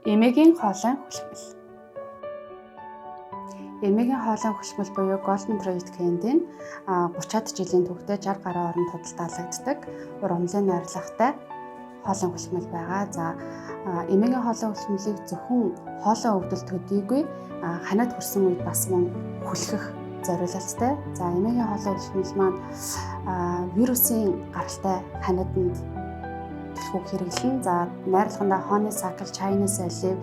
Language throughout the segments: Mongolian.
Эмээгийн хоолой хүлхмэл. Эмээгийн хоолой хүлхмэл буюу Golden Thread Candy 30-аад жилийн түүхтэй 60 гаруй орнд худалдаалагддаг ургамлын найрлагатай хоолой хүлхмэл байгаа. За эмээгийн хоолой хүлхмэлийг зөвхөн хоолой өвдөлт төдийгүй ханаад хүрсэн үед бас мөн хүлхэх зориулалттай. За эмээгийн хоолой хүлхмэл маань вирусын гаралтай ханиаданд хэрэглэн. За найрлагандаа honeysuckle, Chinese olive,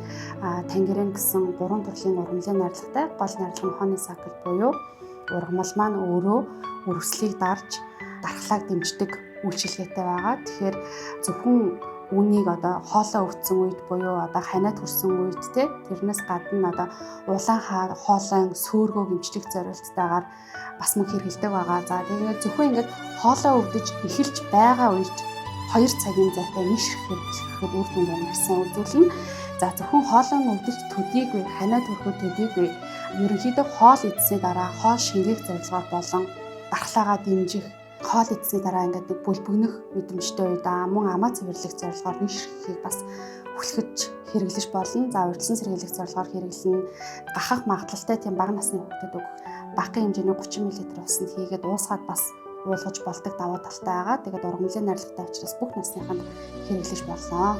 tangerine гэсэн 3 төрлийн ургамлын найрлагатай. Гол найрлага нь honeysuckle буюу ургамал маань өөрөө үргэлжлэлийг дарж дархлааг дэмждэг үйлчилгээтэй байгаа. Тэгэхээр зөвхөн үүнийг хоолой өвдсөн үед буюу ханаад хүрсэн үед тэрнээс гадна улаан хоолойн сөөргөөг эмчлэх зорилттайгаар бас мөн хэрэглэдэг байгаа. За тэгээд зөвхөн хоолой өвдөж эхэлж байгаа үед 2 цагийн зайтай нишрэхэд үр дүн байна гэсэн үзүүлнэ. За зөвхөн хоолойн өвдөлт төдийгүй, ханаад хүрэхэд төдийгүй ерөнхийдөө хоол идсний дараа хоол шингээх зорилгоор болон дархлаагаа дэмжих, хоол идсний дараа бүлбэгнэх мэдрэмжтэй үед мөн амаа цэвэрлэх зорилгоор нишрэхийг бас хүлхэж хэрэглэж болно. За урьдчилан сэргийлэх зорилгоор хэрэглэн гахах магадлалтай тийм бага насны хүүхдэд өгөх багахан хэмжээний 30 мл усанд хийгээд уусгаад бас уулгаж болдог давуу талтай байгаа. Тэгээд ургамлын найрлагатай учраас бүх насныханд хэрэглэж болно.